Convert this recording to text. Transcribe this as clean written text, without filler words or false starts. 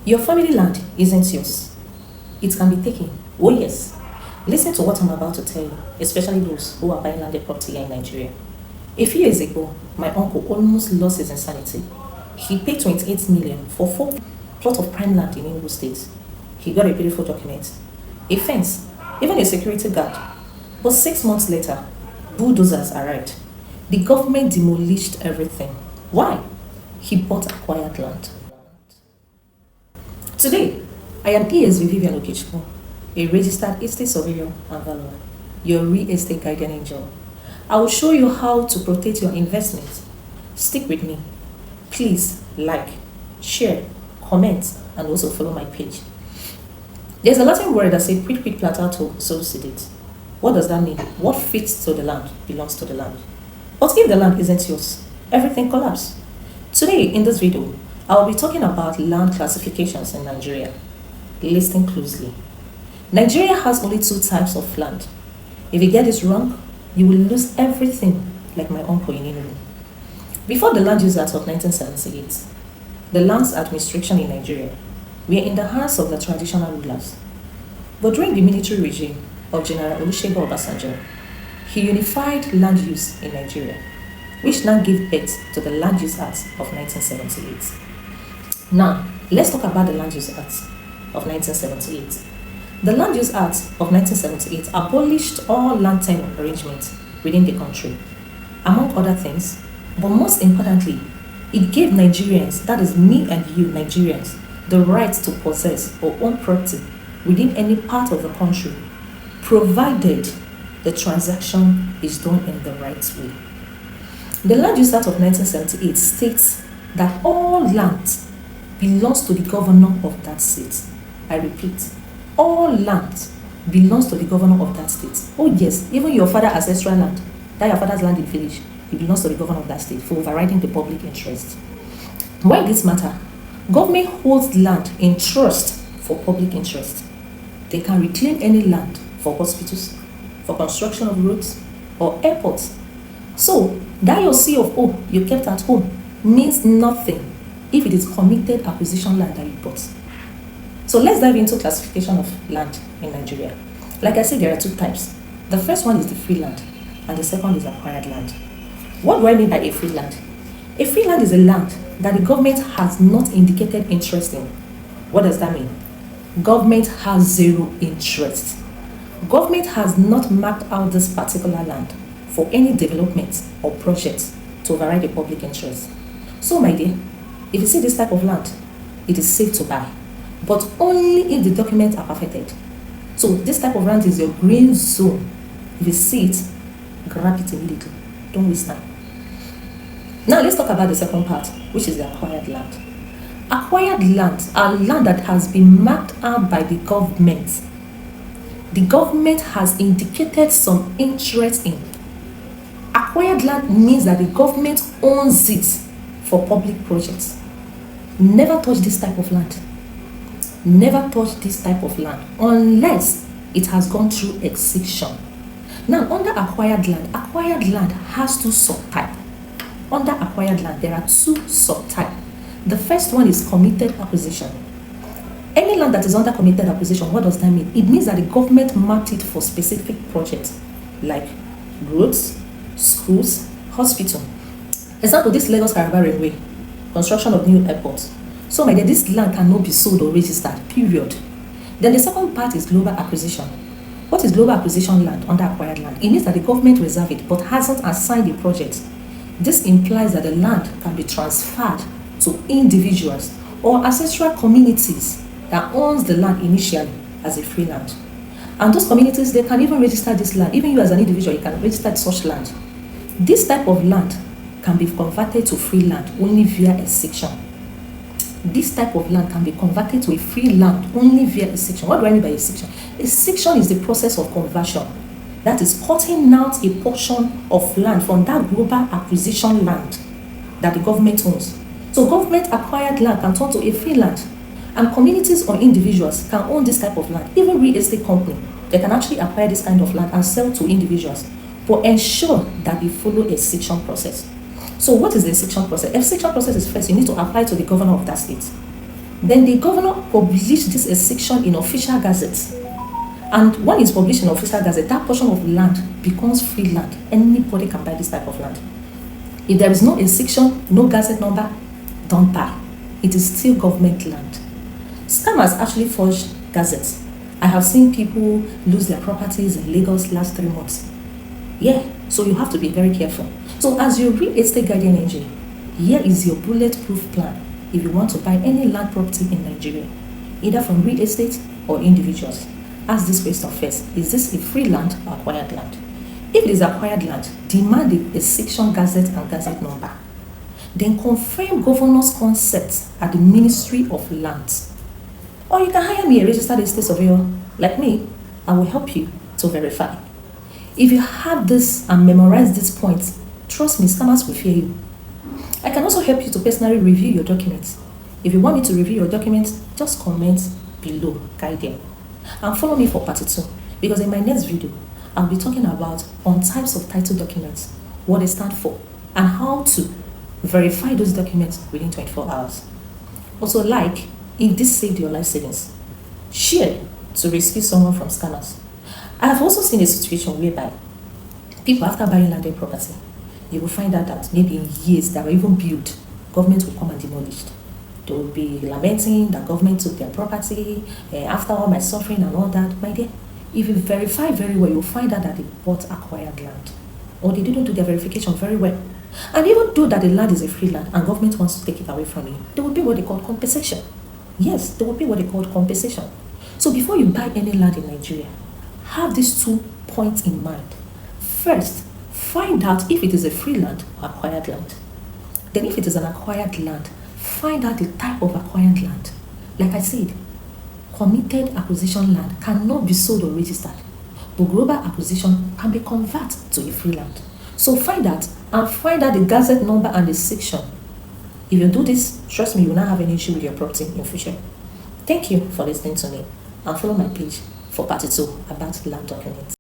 Your family land isn't yours. It can be taken. Oh, yes. Listen to what I'm about to tell you, especially those who are buying landed property here in Nigeria. A few years ago, my uncle almost lost his insanity. He paid 28 million for 4 plots of prime land in Enugu State. He got a beautiful document, a fence, even a security guard. But 6 months later, bulldozers arrived. The government demolished everything. Why? He bought acquired land. Today, I am ESV Vivian Okechukwu, a registered estate surveyor and valuer, your real estate guardian angel. I will show you how to protect your investment. Stick with me. Please like, share, comment, and also follow my page. There's a Latin word that says quid platato solcidit. What does that mean? What fits to the land belongs to the land. But if the land isn't yours, everything collapses. Today, in this video, I will be talking about land classifications in Nigeria. Listen closely. Nigeria has only 2 types of land. If you get this wrong, you will lose everything, like my uncle in Enugu. Before the Land Use Act of 1978, the Lands Administration in Nigeria were in the hands of the traditional rulers. But during the military regime of General Olusegun Obasanjo, he unified land use in Nigeria, which now gave birth to the Land Use Act of 1978. Now, let's talk about the Land Use Act of 1978. The Land Use Act of 1978 abolished all land tenure arrangements within the country, among other things, but most importantly, it gave Nigerians, that is me and you Nigerians, the right to possess or own property within any part of the country, provided the transaction is done in the right way. The Land Use Act of 1978 states that all land belongs to the governor of that state. I repeat, all land belongs to the governor of that state. Oh yes, even your father's ancestral land, that your father's land in village, it belongs to the governor of that state for overriding the public interest. Why this matter? Government holds land in trust for public interest. They can reclaim any land for hospitals, for construction of roads, or airports. So, that your C of O you kept at home means nothing if it is committed acquisition land that you bought. So let's dive into classification of land in Nigeria. Like I said, there are 2 types. The first one is the free land, and the second is acquired land. What do I mean by a free land? A free land is a land that the government has not indicated interest in. What does that mean? Government has 0 interest. Government has not marked out this particular land for any development or project to override the public interest. So my dear, if you see this type of land, it is safe to buy, but only if the documents are perfected. So this type of land is your green zone. If you see it, grab it immediately. Don't waste time. Now let's talk about the second part, which is the acquired land. Acquired lands are land that has been marked out by the government. The government has indicated some interest in. Acquired land means that the government owns it for public projects. Never touch this type of land. Never touch this type of land unless it has gone through excision. Now, under acquired land has 2 subtypes. Under acquired land, there are 2 subtypes. The first one is committed acquisition. Any land that is under committed acquisition, what does that mean? It means that the government marked it for specific projects like roads, schools, hospital. Example, this Lagos Calabar Railway, construction of new airports. So my dear, this land cannot be sold or registered, period. Then the second part is global acquisition. What is global acquisition land under acquired land? It means that the government reserved it but hasn't assigned the project. This implies that the land can be transferred to individuals or ancestral communities that owns the land initially as a free land. And those communities, they can even register this land. Even you as an individual, you can register such land. This type of land can be converted to free land only via a section. This type of land can be converted to a free land only via a section. What do I mean by a section? A section is the process of conversion. That is cutting out a portion of land from that global acquisition land that the government owns. So government acquired land can turn to a free land, and communities or individuals can own this type of land. Even real estate company, they can actually acquire this kind of land and sell to individuals, but ensure that they follow a section process. So what is the section process? A section process is first, you need to apply to the governor of that state. Then the governor published this section in official gazette. And when it's published in official gazette, that portion of land becomes free land. Anybody can buy this type of land. If there is no section, no gazette number, don't buy. It is still government land. Scammers actually forged gazettes. I have seen people lose their properties in Lagos last 3 months. Yeah, so you have to be very careful. So as your real estate guardian angel, here is your bulletproof plan if you want to buy any land property in Nigeria, either from real estate or individuals. Ask this question first: is this a free land or acquired land? If it is acquired land, demand a section gazette and gazette number. Then confirm governor's consent at the Ministry of Lands. Or you can hire me, a registered estate surveyor like me. I will help you to verify. If you have this and memorize these points, trust me, scammers will fear you. I can also help you to personally review your documents. If you want me to review your documents, just comment below, guide them. And follow me for part 2, because in my next video, I'll be talking about on types of title documents, what they stand for, and how to verify those documents within 24 hours. Also, like if this saved your life savings. Share to rescue someone from scammers. I have also seen a situation whereby people, after buying landed property, you will find out that maybe in years that were even built, government will come and demolish. They will be lamenting that government took their property, after all my suffering and all that. My dear, if you verify very well, you'll find out that they bought acquired land, or they didn't do their verification very well. And even though that the land is a free land and government wants to take it away from you, there will be what they call compensation. Yes, there will be what they call compensation. So before you buy any land in Nigeria, have these 2 points in mind. First, find out if it is a free land or acquired land. Then if it is an acquired land, find out the type of acquired land. Like I said, committed acquisition land cannot be sold or registered, but global acquisition can be converted to a free land. So find out, and find out the gazette number and the section. If you do this, trust me, you will not have any issue with your property in future. Thank you for listening to me, and follow my page for part 2 about land documents.